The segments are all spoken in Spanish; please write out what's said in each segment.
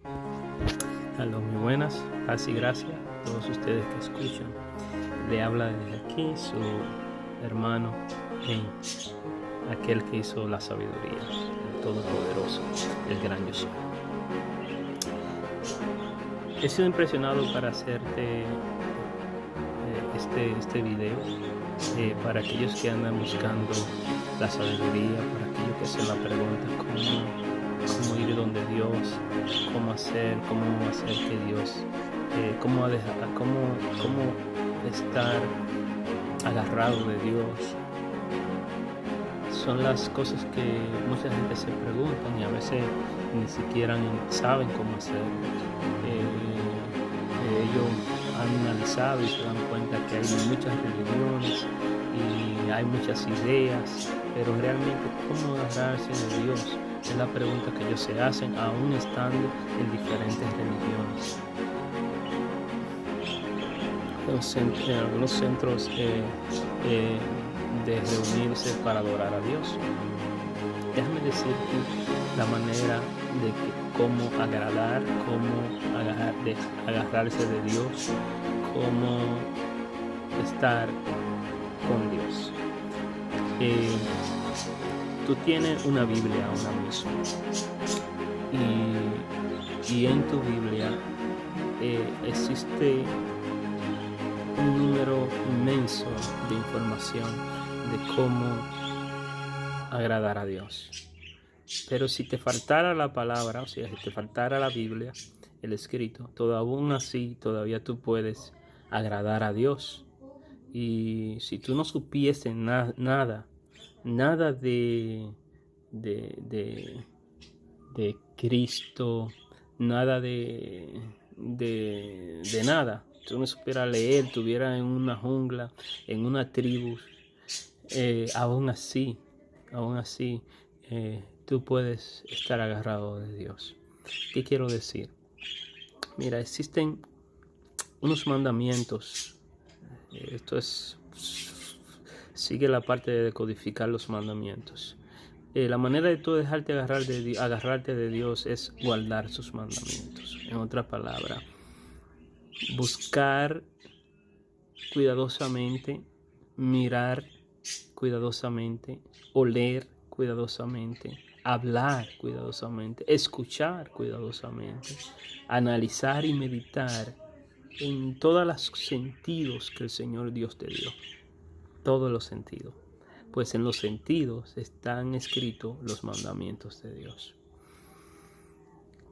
Hola, muy buenas, paz y gracia a todos ustedes que escuchan. Le habla desde aquí su hermano en aquel que hizo la sabiduría, el Todopoderoso, el gran yo soy. He sido impresionado para hacerte este video para aquellos que andan buscando la sabiduría, para aquellos que se la preguntan cómo ir donde Dios, cómo hacer que Dios, cómo estar agarrado de Dios. Son las cosas que mucha gente se preguntan y a veces ni siquiera saben cómo hacerlo. Ellos han analizado y se dan cuenta que hay muchas religiones y hay muchas ideas, pero realmente cómo agarrarse de Dios es la pregunta que ellos se hacen aún estando en diferentes religiones. Algunos centros de reunirse para adorar a Dios. Déjame decirte la manera de cómo agarrarse de Dios, cómo estar con Dios. Tú tienes una Biblia ahora mismo y en tu Biblia existe un número inmenso de información de cómo agradar a Dios. Pero si te faltara la palabra, o sea, si te faltara la Biblia, el escrito, aún así todavía tú puedes agradar a Dios. Y si tú no supieses nada de Cristo, nada de nada, tú no supieras leer, estuviera en una jungla, en una tribu, aún así, tú puedes estar agarrado de Dios. ¿Qué quiero decir? Mira, existen unos mandamientos. Esto sigue la parte de decodificar los mandamientos. La manera de tú dejarte agarrarte de Dios es guardar sus mandamientos. En otras palabras, buscar cuidadosamente, mirar cuidadosamente, oler cuidadosamente, hablar cuidadosamente, escuchar cuidadosamente, analizar y meditar en todos los sentidos que el Señor Dios te dio. Todos los sentidos. Pues en los sentidos están escritos los mandamientos de Dios.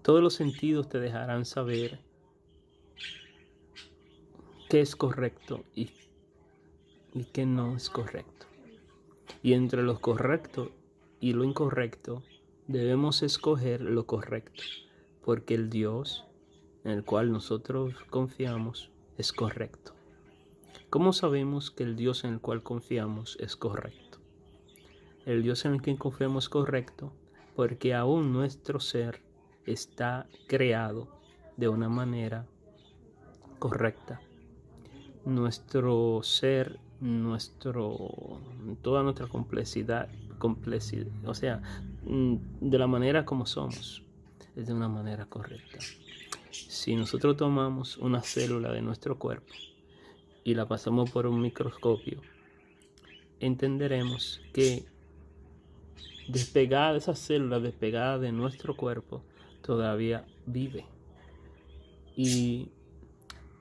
Todos los sentidos te dejarán saber qué es correcto y qué no es correcto. Y entre lo correcto y lo incorrecto debemos escoger lo correcto, porque el Dios en el cual nosotros confiamos es correcto. ¿Cómo sabemos que el Dios en el cual confiamos es correcto? El Dios en el que confiamos es correcto porque aún nuestro ser está creado de una manera correcta. Nuestro ser, toda nuestra complejidad, o sea, de la manera como somos, es de una manera correcta. Si nosotros tomamos una célula de nuestro cuerpo y la pasamos por un microscopio, entenderemos que esa célula despegada de nuestro cuerpo todavía vive. Y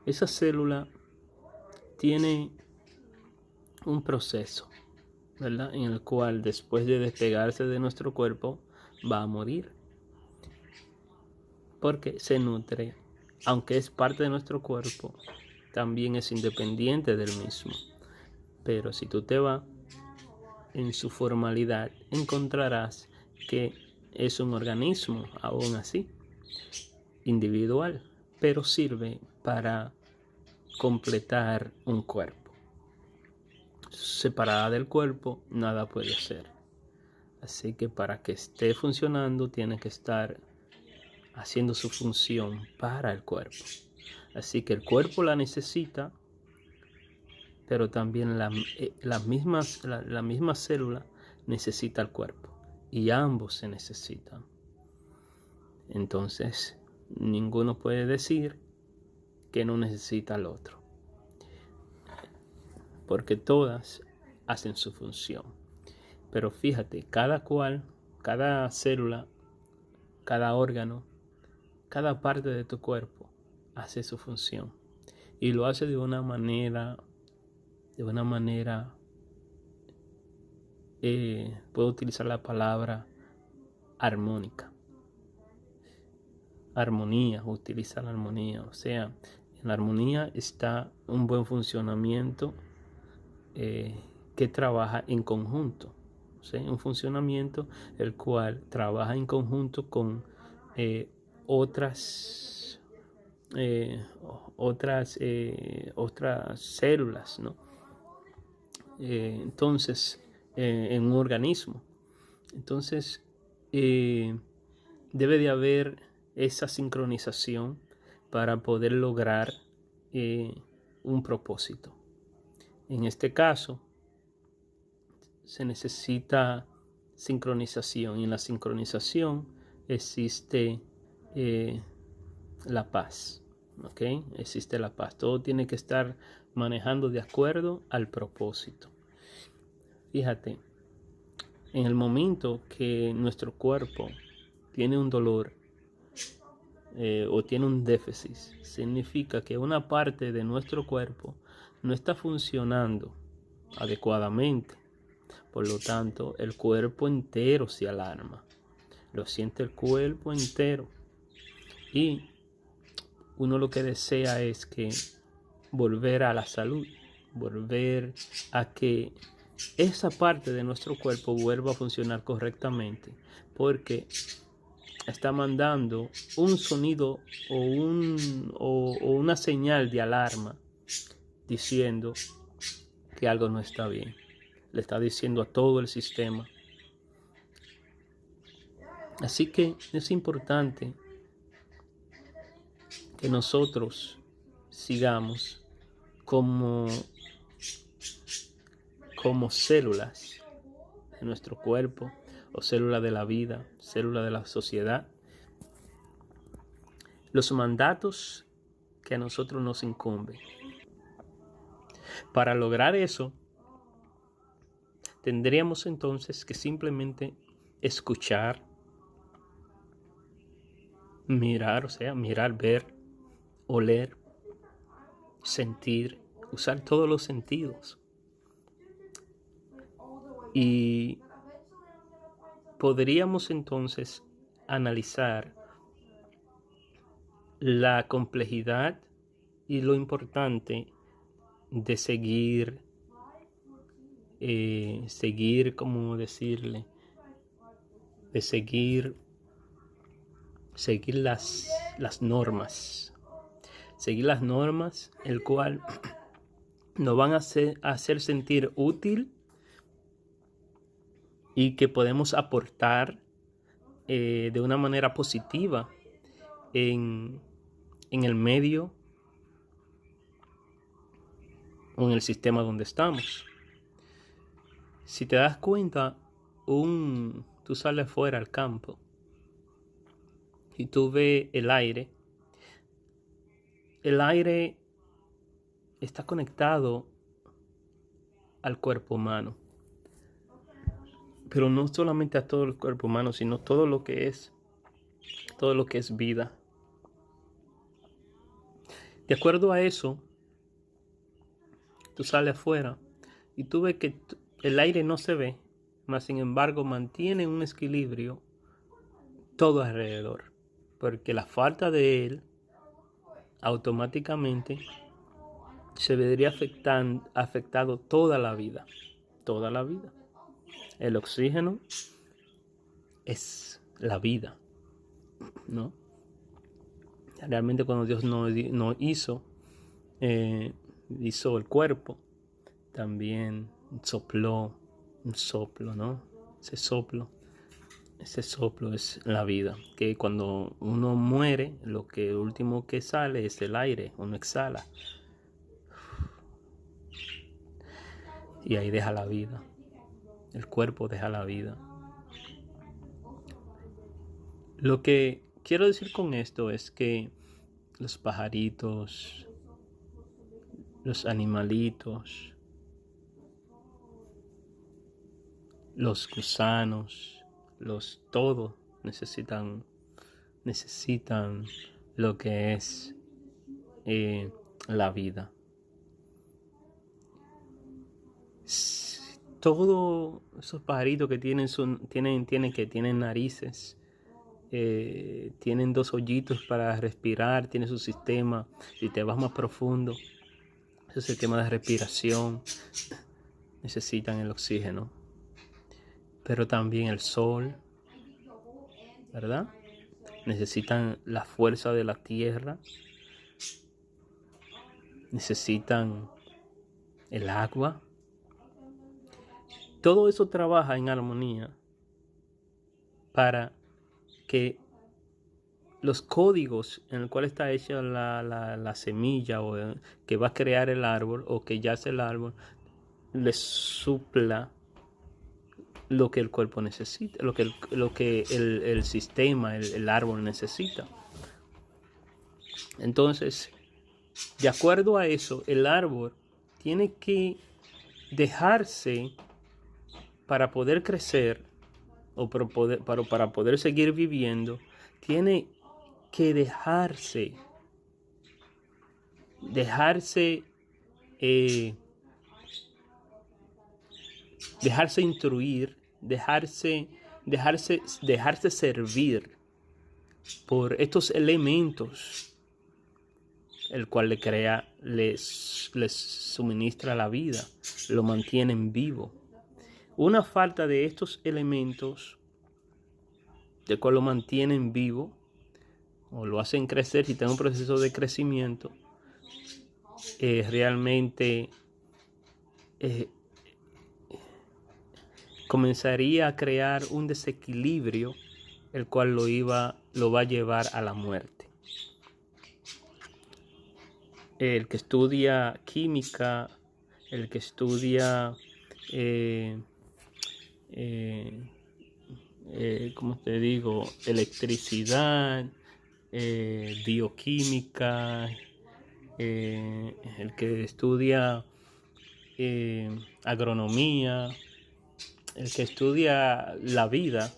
esa célula tiene un proceso, ¿verdad? En el cual después de despegarse de nuestro cuerpo va a morir. Porque se nutre, aunque es parte de nuestro cuerpo, también es independiente del mismo. Pero si tú te vas en su formalidad, encontrarás que es un organismo, aún así, individual, pero sirve para completar un cuerpo. Separada del cuerpo, nada puede ser. Así que para que esté funcionando, tiene que estar haciendo su función para el cuerpo. Así que el cuerpo la necesita, pero también la misma célula necesita el cuerpo y ambos se necesitan. Entonces, ninguno puede decir que no necesita al otro, porque todas hacen su función. Pero fíjate, cada célula, cada órgano, cada parte de tu cuerpo hace su función, y lo hace de una manera, puedo utilizar la palabra armónica. Armonía, utiliza la armonía, o sea, en la armonía está un buen funcionamiento que trabaja en conjunto, ¿sí? Un funcionamiento el cual trabaja en conjunto con otras células, ¿no? Entonces, en un organismo. Entonces, debe de haber esa sincronización para poder lograr un propósito. En este caso, se necesita sincronización, y en la sincronización existe la paz. ¿Ok? Existe la paz. Todo tiene que estar manejando de acuerdo al propósito. Fíjate, en el momento que nuestro cuerpo tiene un dolor o tiene un déficit, significa que una parte de nuestro cuerpo no está funcionando adecuadamente. Por lo tanto, el cuerpo entero se alarma. Lo siente el cuerpo entero. Y uno lo que desea es que volver a la salud, volver a que esa parte de nuestro cuerpo vuelva a funcionar correctamente, porque está mandando un sonido o una señal de alarma diciendo que algo no está bien. Le está diciendo a todo el sistema. Así que es importante que nosotros sigamos como células de nuestro cuerpo, o células de la vida, células de la sociedad, los mandatos que a nosotros nos incumben. Para lograr eso, tendríamos entonces que simplemente escuchar, mirar, ver, oler, sentir, usar todos los sentidos. Y podríamos entonces analizar la complejidad y lo importante de seguir, ¿cómo decirle? De seguir las normas. Seguir las normas, el cual nos van a hacer sentir útil y que podemos aportar de una manera positiva en el medio o en el sistema donde estamos. Si te das cuenta, tú sales fuera al campo y tú ves el aire está conectado al cuerpo humano. Pero no solamente a todo el cuerpo humano, sino todo lo que es vida. De acuerdo a eso, tú sales afuera y tú ves que el aire no se ve, mas sin embargo mantiene un equilibrio todo alrededor, porque la falta de él automáticamente se vería afectado toda la vida. El oxígeno es la vida, ¿no? Realmente cuando Dios no hizo el cuerpo, también sopló un soplo, ¿no? Ese soplo es la vida, que cuando uno muere, lo último que sale es el aire, uno exhala. Y ahí deja la vida. El cuerpo deja la vida. Lo que quiero decir con esto es que los pajaritos, los animalitos, los gusanos, todo necesitan lo que es la vida. Todos esos pajaritos que tienen narices, tienen 2 hoyitos para respirar, tienen su sistema. Si te vas más profundo, ese sistema de respiración, necesitan el oxígeno, pero también el sol, ¿verdad? Necesitan la fuerza de la tierra, necesitan el agua. Todo eso trabaja en armonía para que los códigos en el cual está hecha la semilla o que va a crear el árbol o que yace el árbol, les supla lo que el cuerpo necesita, lo que el sistema, el árbol necesita. Entonces, de acuerdo a eso, el árbol tiene que dejarse para poder crecer o para poder seguir viviendo, tiene que dejarse instruir, dejarse servir por estos elementos, el cual les suministra la vida, lo mantienen vivo. Una falta de estos elementos, del cual lo mantienen vivo o lo hacen crecer, si está en un proceso de crecimiento, realmente comenzaría a crear un desequilibrio, el cual lo va a llevar a la muerte. El que estudia química, el que estudia ¿cómo te digo? Electricidad, bioquímica, el que estudia agronomía, el que estudia la vida,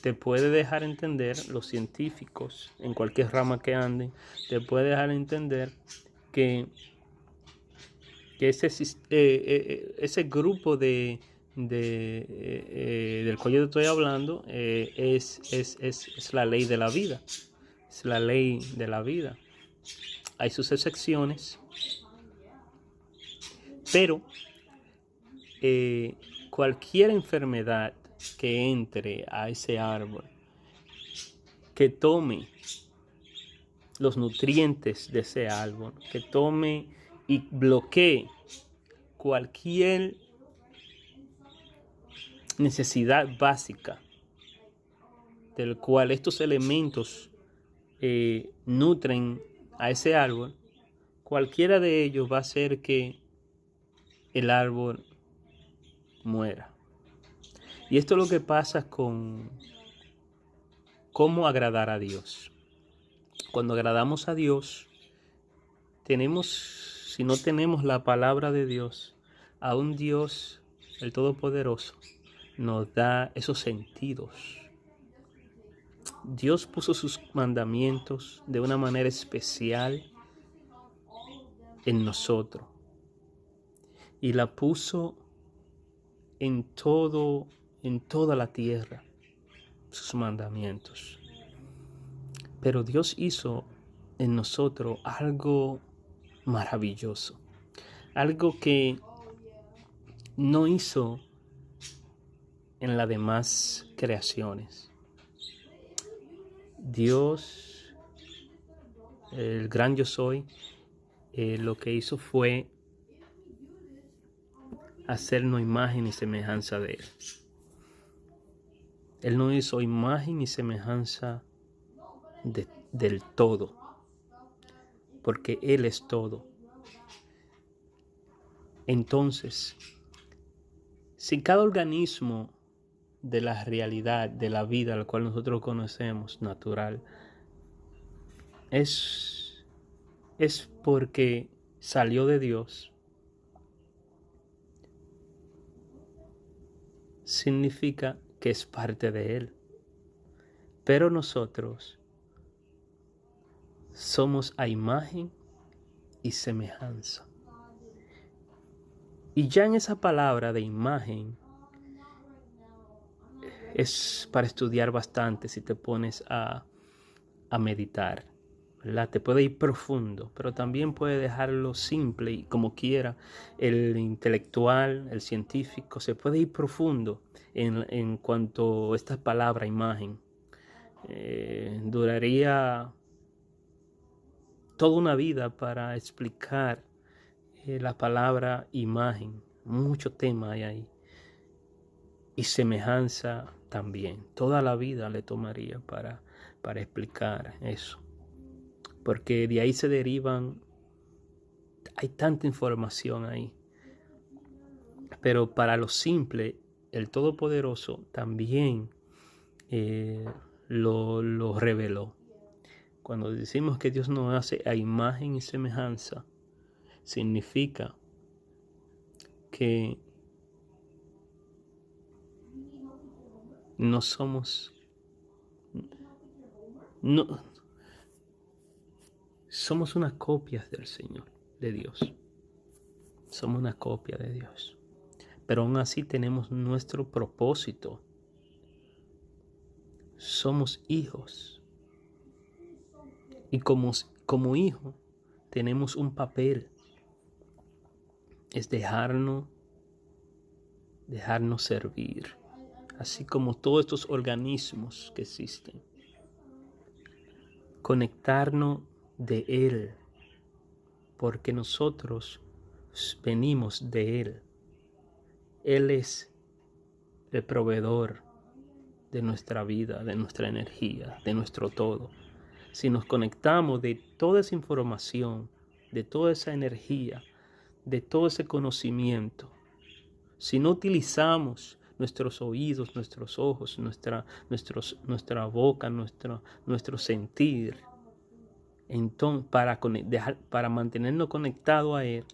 te puede dejar entender, los científicos, en cualquier rama que anden, te puede dejar entender que ese grupo del cual yo estoy hablando es la ley de la vida. Es la ley de la vida. Hay sus excepciones, pero cualquier enfermedad que entre a ese árbol, que tome los nutrientes de ese árbol, que tome y bloquee cualquier necesidad básica del cual estos elementos nutren a ese árbol, cualquiera de ellos va a hacer que el árbol muera. Y esto es lo que pasa con cómo agradar a Dios. Cuando agradamos a Dios, si no tenemos la palabra de Dios, a un Dios, el Todopoderoso, nos da esos sentidos. Dios puso sus mandamientos de una manera especial en nosotros y la puso en toda la tierra, sus mandamientos. Pero Dios hizo en nosotros algo maravilloso, algo que no hizo en las demás creaciones. Dios, el gran yo soy, lo que hizo fue hacernos imagen y semejanza de Él. Él no hizo imagen y semejanza del todo, porque Él es todo. Entonces, si cada organismo de la realidad, de la vida, la cual nosotros conocemos, natural, es porque salió de Dios, significa que es parte de Él. Pero nosotros somos a imagen y semejanza. Y ya en esa palabra de imagen es para estudiar bastante si te pones a meditar, ¿verdad? Te puede ir profundo, pero también puede dejarlo simple y como quiera. El intelectual, el científico, se puede ir profundo en cuanto a esta palabra imagen. Duraría toda una vida para explicar la palabra imagen. Mucho tema hay ahí. Y semejanza también. Toda la vida le tomaría para explicar eso. Porque de ahí se derivan, hay tanta información ahí. Pero para lo simple, el Todopoderoso también lo reveló. Cuando decimos que Dios nos hace a imagen y semejanza, significa que no somos una copia del Señor, de Dios. Somos una copia de Dios. Pero aún así tenemos nuestro propósito. Somos hijos. Y como hijo tenemos un papel. Es dejarnos servir. Así como todos estos organismos que existen. Conectarnos de Él. Porque nosotros venimos de Él. Él es el proveedor de nuestra vida, de nuestra energía, de nuestro todo. Si nos conectamos de toda esa información, de toda esa energía, de todo ese conocimiento, si no utilizamos nuestros oídos, nuestros ojos, nuestra boca, nuestro sentir, entonces, para mantenernos conectados a Él,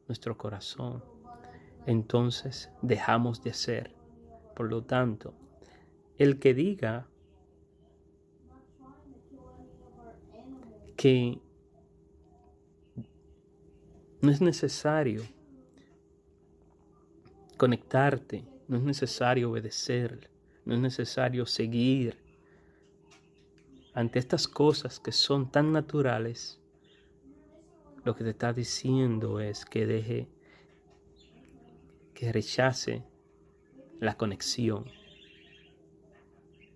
nuestro corazón, entonces dejamos de ser. Por lo tanto, el que diga que no es necesario conectarte, no es necesario obedecer, no es necesario seguir ante estas cosas que son tan naturales, lo que te está diciendo es que rechace la conexión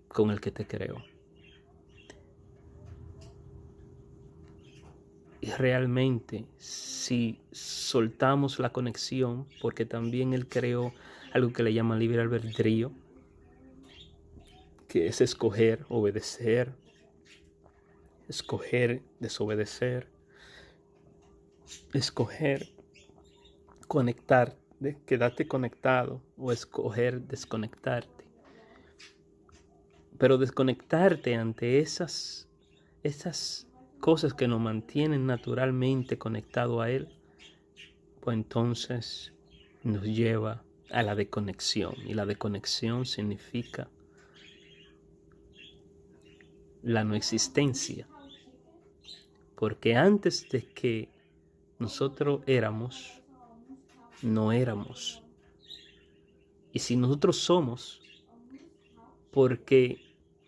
con el que te creó. Y realmente, si soltamos la conexión, porque también Él creó algo que le llaman libre albedrío, que es escoger obedecer, escoger desobedecer, escoger conectar, quedarte conectado o escoger desconectarte. Pero desconectarte ante esas cosas que nos mantienen naturalmente conectados a Él, pues entonces nos lleva a la desconexión. Y la desconexión significa la no existencia. Porque antes de que nosotros éramos, no éramos. Y si nosotros somos, porque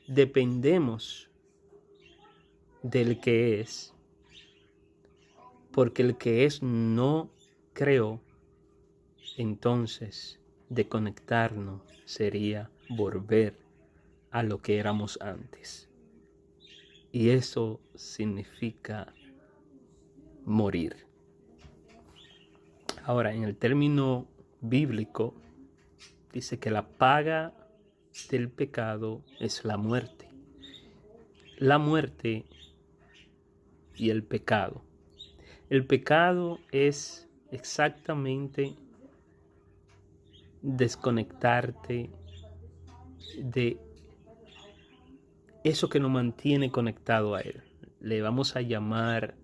dependemos del que es, porque el que es no creó, entonces desconectarnos sería volver a lo que éramos antes. Y eso significa morir. Ahora, en el término bíblico, dice que la paga del pecado es la muerte. La muerte y el pecado. El pecado es exactamente desconectarte de eso que nos mantiene conectado a Él. Le vamos a llamar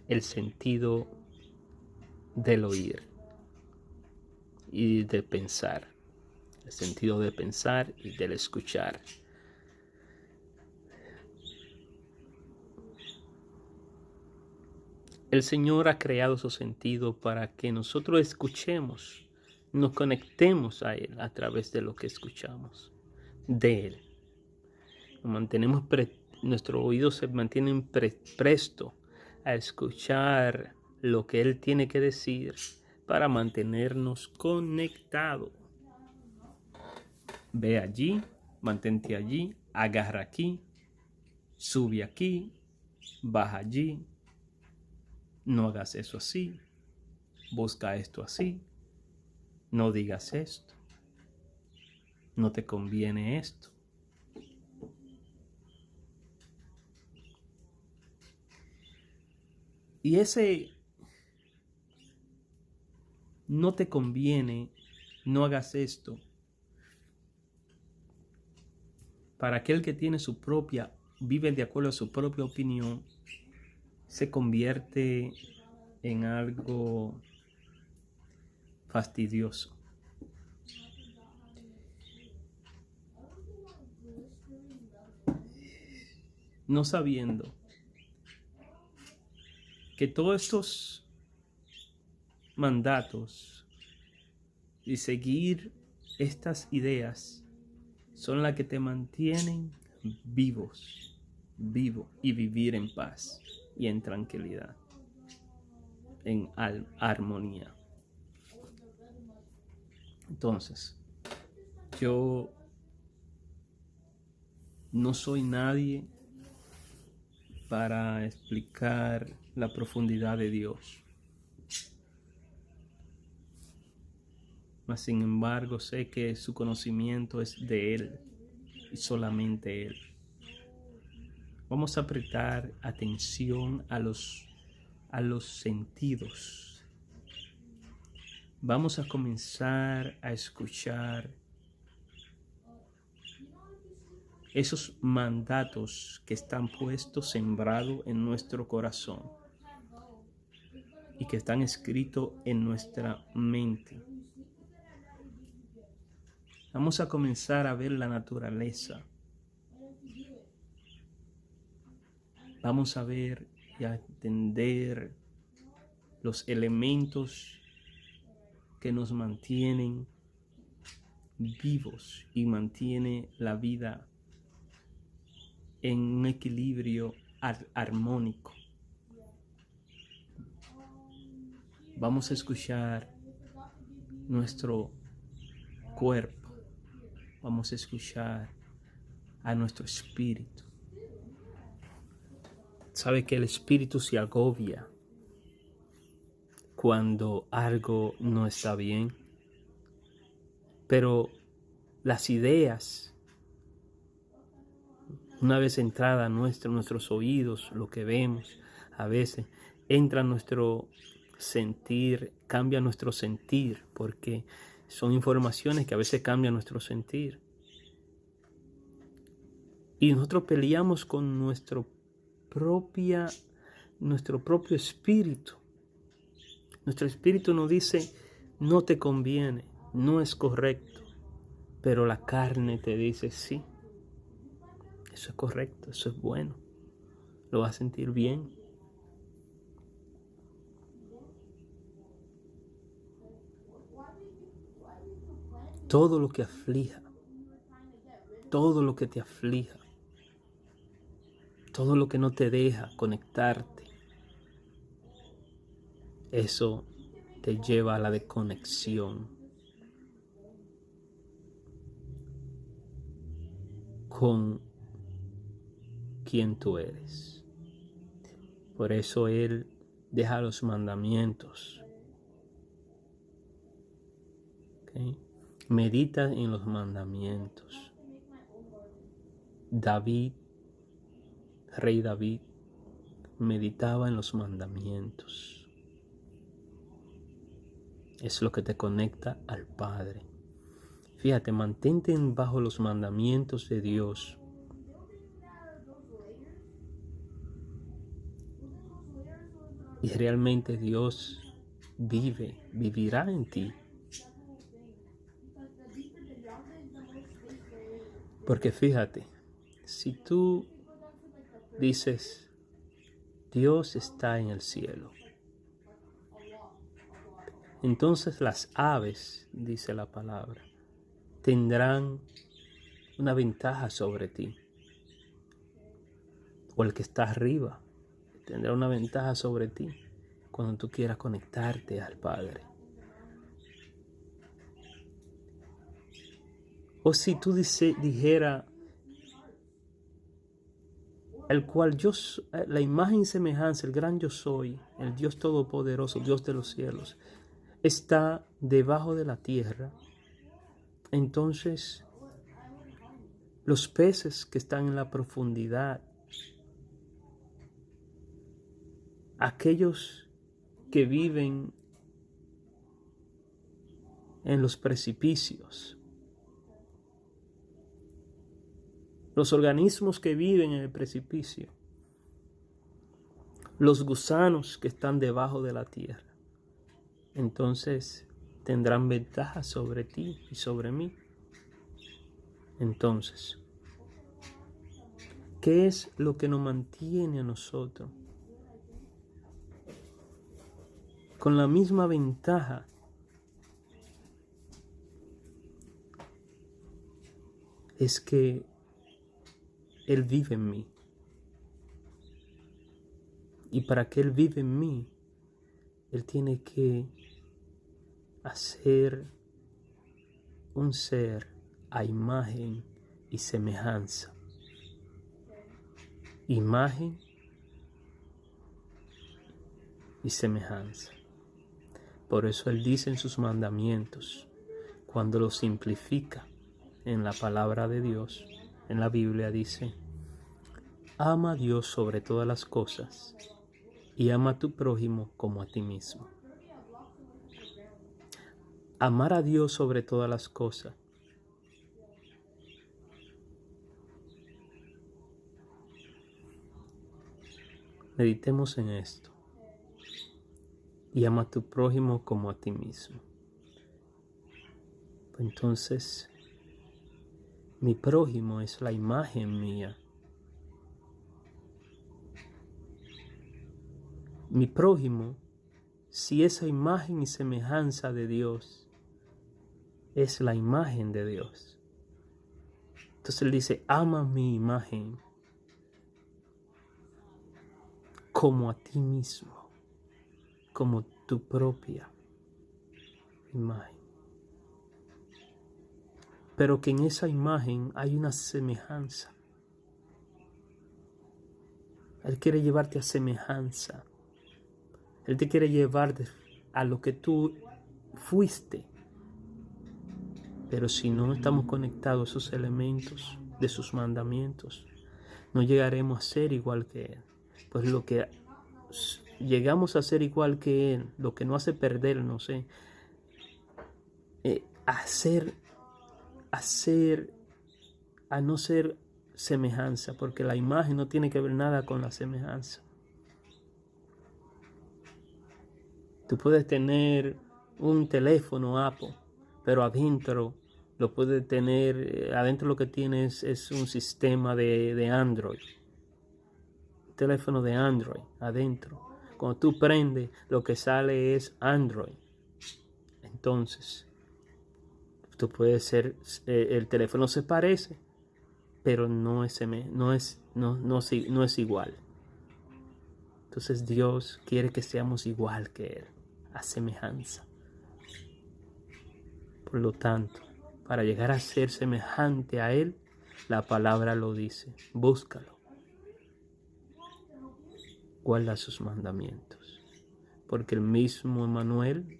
el sentido del oír y de pensar. El sentido de pensar y del escuchar. El Señor ha creado esos sentidos para que nosotros escuchemos, nos conectemos a Él a través de lo que escuchamos de Él. Nuestros oídos se mantienen presto a escuchar lo que Él tiene que decir para mantenernos conectados. Ve allí, mantente allí, agarra aquí, sube aquí, baja allí, no hagas eso así, busca esto así, no digas esto, no te conviene esto. Y ese no te conviene, no hagas esto, para aquel que tiene vive de acuerdo a su propia opinión, se convierte en algo fastidioso. No sabiendo que todos estos mandatos y seguir estas ideas son las que te mantienen vivo y vivir en paz y en tranquilidad, en armonía. Entonces, yo no soy nadie para explicar la profundidad de Dios. Mas sin embargo, sé que su conocimiento es de Él y solamente Él. Vamos a prestar atención a los sentidos. Vamos a comenzar a escuchar esos mandatos que están puestos, sembrados en nuestro corazón y que están escritos en nuestra mente. Vamos a comenzar a ver la naturaleza. Vamos a ver y a entender los elementos que nos mantienen vivos y mantiene la vida en un equilibrio armónico. Vamos a escuchar nuestro cuerpo. Vamos a escuchar a nuestro espíritu. Sabe que el espíritu se agobia cuando algo no está bien, pero las ideas, una vez entrada nuestros oídos, lo que vemos, a veces entra nuestro sentir, cambia nuestro sentir, porque son informaciones que a veces cambian nuestro sentir. Y nosotros peleamos con nuestro propio espíritu. Nuestro espíritu nos dice, no te conviene, no es correcto. Pero la carne te dice, sí, eso es correcto, eso es bueno. Lo vas a sentir bien. Todo lo que aflija, todo lo que te aflija, todo lo que no te deja conectarte, eso te lleva a la desconexión con quien tú eres. Por eso Él deja los mandamientos. ¿Okay? Medita en los mandamientos. Rey David, meditaba en los mandamientos. Es lo que te conecta al Padre. Fíjate, mantente bajo los mandamientos de Dios. Y realmente Dios vivirá en ti. Porque fíjate, si tú dices, Dios está en el cielo, entonces las aves, dice la palabra, tendrán una ventaja sobre ti. O el que está arriba tendrá una ventaja sobre ti cuando tú quieras conectarte al Padre. O si tú dijera, el cual yo, la imagen y semejanza, el gran yo soy, el Dios todopoderoso, Dios de los cielos, está debajo de la tierra, entonces los peces que están en la profundidad, aquellos que viven en los precipicios, los organismos que viven en el precipicio, los gusanos que están debajo de la tierra, entonces tendrán ventaja sobre ti y sobre mí. Entonces, ¿qué es lo que nos mantiene a nosotros con la misma ventaja? Es que Él vive en mí. Y para que Él vive en mí, Él tiene que hacer un ser a imagen y semejanza. Imagen y semejanza. Por eso Él dice en sus mandamientos, cuando los simplifica en la palabra de Dios, en la Biblia dice, ama a Dios sobre todas las cosas y ama a tu prójimo como a ti mismo. Amar a Dios sobre todas las cosas meditemos en esto. Y ama a tu prójimo como a ti mismo. Entonces, mi prójimo es la imagen mía. Mi prójimo, si esa imagen y semejanza de Dios es la imagen de Dios. Entonces Él dice, ama mi imagen como a ti mismo, como tu propia imagen. Pero que en esa imagen hay una semejanza. Él quiere llevarte a semejanza. Él te quiere llevar a lo que tú fuiste. Pero si no estamos conectados a esos elementos de sus mandamientos, no llegaremos a ser igual que Él. Pues lo que llegamos a ser igual que Él, lo que nos hace perdernos, a no ser semejanza, porque la imagen no tiene que ver nada con la semejanza. Tú puedes tener un teléfono Apple, pero adentro lo puedes tener, adentro lo que tienes es un sistema de Android. Un teléfono de Android adentro. Cuando tú prendes, lo que sale es Android. Entonces, tú puedes ser, el teléfono se parece, pero no es igual. Entonces Dios quiere que seamos igual que Él, a semejanza. Por lo tanto, para llegar a ser semejante a Él, la palabra lo dice, búscalo. Guarda sus mandamientos. Porque el mismo Emmanuel,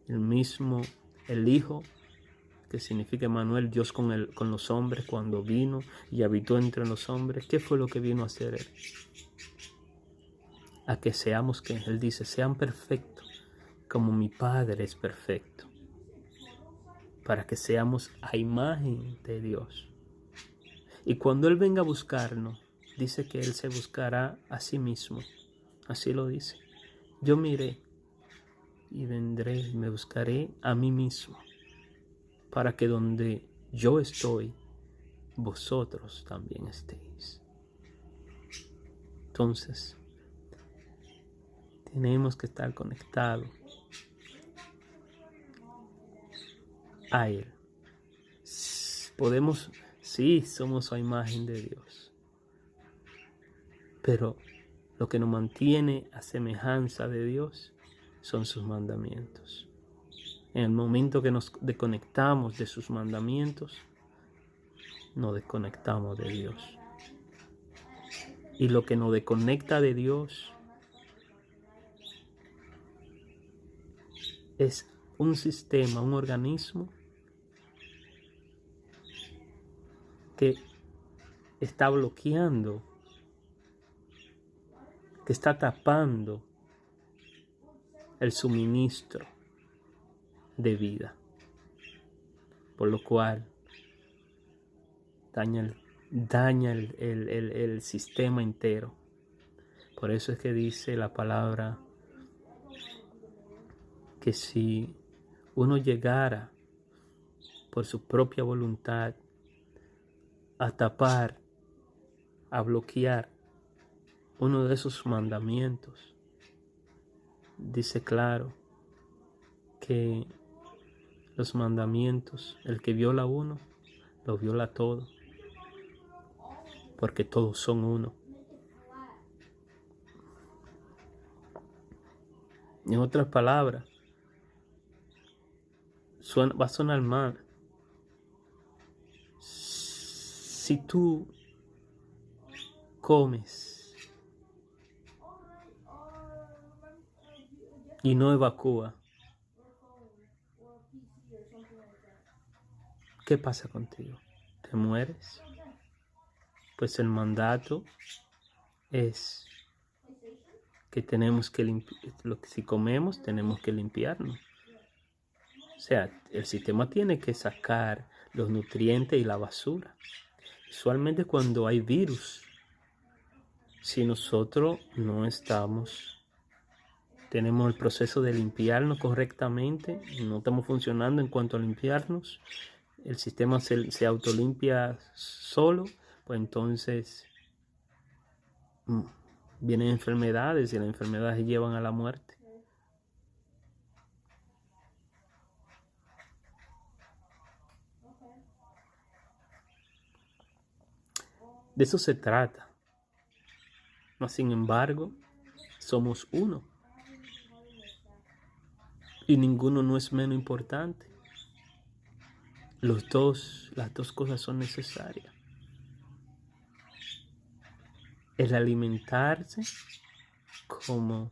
el Hijo, que significa Emmanuel, Dios con los hombres, cuando vino y habitó entre los hombres, ¿qué fue lo que vino a hacer Él? A que seamos, que Él dice, sean perfectos, como mi Padre es perfecto. para que seamos a imagen de Dios. Y cuando Él venga a buscarnos, dice que Él se buscará a sí mismo. Así lo dice. Yo miré y vendré y me buscaré a mí mismo, para que donde yo estoy, vosotros también estéis. Entonces, tenemos que estar conectados a Él. Podemos, sí, somos a imagen de Dios, pero lo que nos mantiene a semejanza de Dios son sus mandamientos. En el momento que nos desconectamos de sus mandamientos, nos desconectamos de Dios. Y lo que nos desconecta de Dios es un sistema, un organismo que está bloqueando, que está tapando el suministro de vida, por lo cual daña el sistema entero. Por eso es que dice la palabra que si uno llegara por su propia voluntad a tapar, a bloquear uno de esos mandamientos, dice claro que los mandamientos, el que viola uno, lo viola todo, porque todos son uno. En otras palabras, va a sonar mal. Si tú comes y no evacúas, ¿qué pasa contigo? ¿Te mueres? Pues el mandato es que tenemos que si comemos, tenemos que limpiarnos. O sea, el sistema tiene que sacar los nutrientes y la basura. Usualmente cuando hay virus, si nosotros no tenemos el proceso de limpiarnos correctamente, no estamos funcionando en cuanto a limpiarnos, el sistema se autolimpia solo, pues entonces vienen enfermedades y las enfermedades llevan a la muerte. De eso se trata. Mas, sin embargo, somos uno. Y ninguno no es menos importante. Las dos cosas son necesarias. El alimentarse como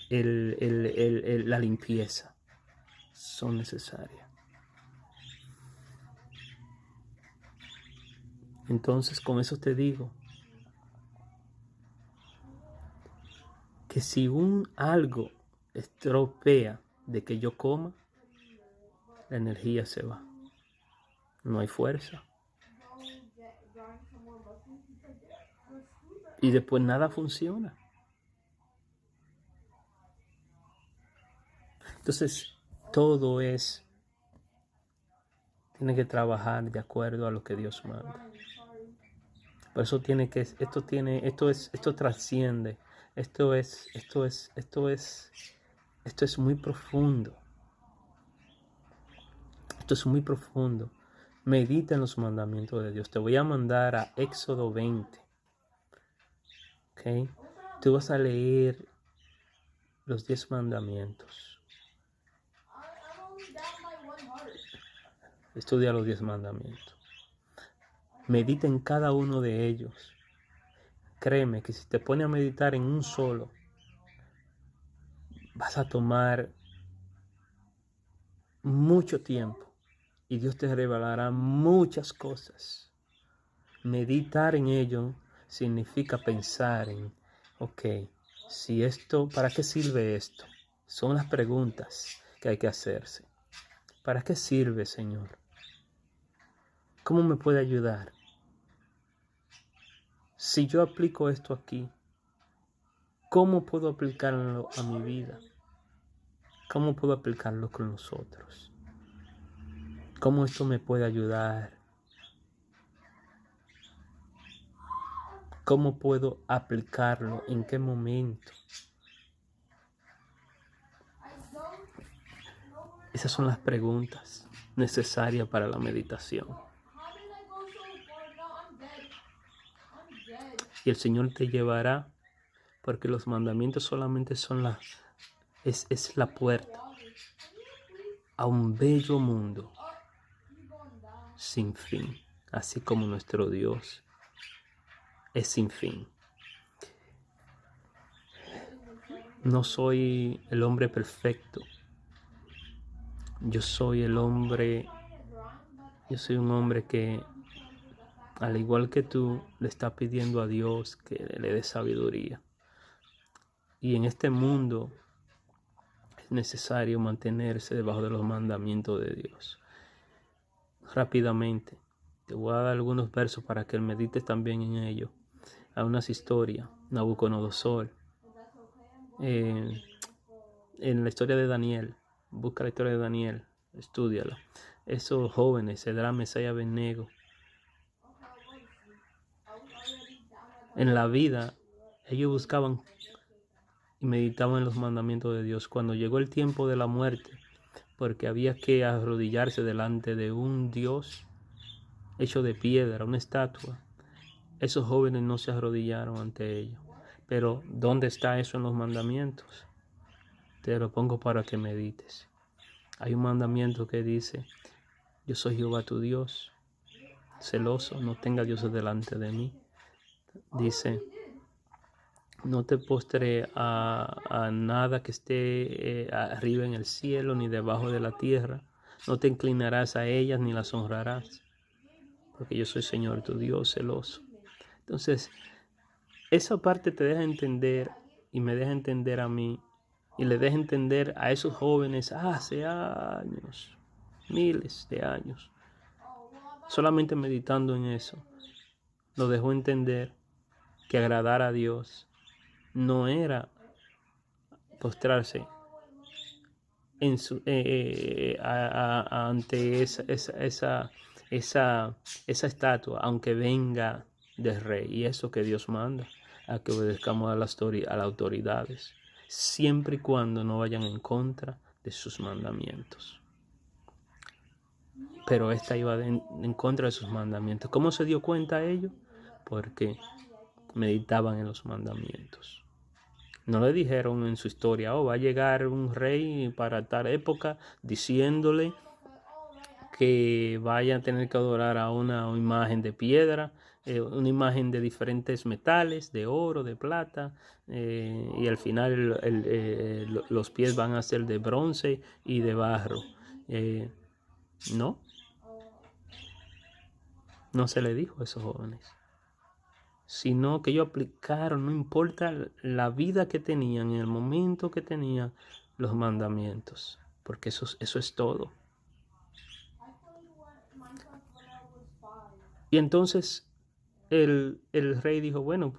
la limpieza son necesarias. Entonces, con eso te digo que si algo estropea de que yo coma, la energía se va. No hay fuerza. Y después nada funciona. Entonces, todo tiene que trabajar de acuerdo a lo que Dios manda. Por eso esto trasciende. Esto es muy profundo. Esto es muy profundo. Medita en los mandamientos de Dios. Te voy a mandar a Éxodo 20. ¿Ok? Tú vas a leer los 10 mandamientos. Estudia los 10 mandamientos. Medita en cada uno de ellos. Créeme que si te pones a meditar en un solo, vas a tomar mucho tiempo y Dios te revelará muchas cosas. Meditar en ello significa pensar en, ok, si esto, ¿para qué sirve esto? Son las preguntas que hay que hacerse. ¿Para qué sirve, Señor? ¿Cómo me puede ayudar? Si yo aplico esto aquí, ¿cómo puedo aplicarlo a mi vida? ¿Cómo puedo aplicarlo con los otros? ¿Cómo esto me puede ayudar? ¿Cómo puedo aplicarlo? ¿En qué momento? Esas son las preguntas necesarias para la meditación. Y el Señor te llevará, porque los mandamientos solamente son es la puerta a un bello mundo sin fin, así como nuestro Dios es sin fin. No soy el hombre perfecto. Yo soy un hombre que, al igual que tú, le está pidiendo a Dios que le dé sabiduría. Y en este mundo es necesario mantenerse debajo de los mandamientos de Dios. Rápidamente, te voy a dar algunos versos para que medites también en ello. Hay unas historias. Nabucodonosor. En la historia de Daniel, busca la historia de Daniel, estúdiala. Esos jóvenes, Cedrán, Mesach y Abednego, en la vida, ellos buscaban y meditaban en los mandamientos de Dios. Cuando llegó el tiempo de la muerte, porque había que arrodillarse delante de un Dios hecho de piedra, una estatua, esos jóvenes no se arrodillaron ante ellos. Pero ¿dónde está eso en los mandamientos? Te lo pongo para que medites. Hay un mandamiento que dice: yo soy Jehová tu Dios, celoso, no tenga dioses delante de mí. Dice: no te postre a nada que esté arriba en el cielo ni debajo de la tierra. No te inclinarás a ellas ni las honrarás, porque yo soy Señor tu Dios celoso. Entonces, esa parte te deja entender y me deja entender a mí y le deja entender a esos jóvenes hace años, miles de años, solamente meditando en eso, lo dejó entender que agradar a Dios no era postrarse en ante esa estatua, aunque venga del rey. Y eso que Dios manda, a que obedezcamos a las autoridades, siempre y cuando no vayan en contra de sus mandamientos. Pero esta iba en contra de sus mandamientos. ¿Cómo se dio cuenta ello? Porque meditaban en los mandamientos. No le dijeron en su historia: va a llegar un rey para tal época, diciéndole que vayan a tener que adorar a una imagen de piedra, una imagen de diferentes metales, de oro, de plata, y al final los pies van a ser de bronce y de barro. No se le dijo a esos jóvenes, sino que ellos aplicaron, no importa la vida que tenían, en el momento que tenían, los mandamientos, porque eso es todo. Y entonces el rey dijo: bueno, pues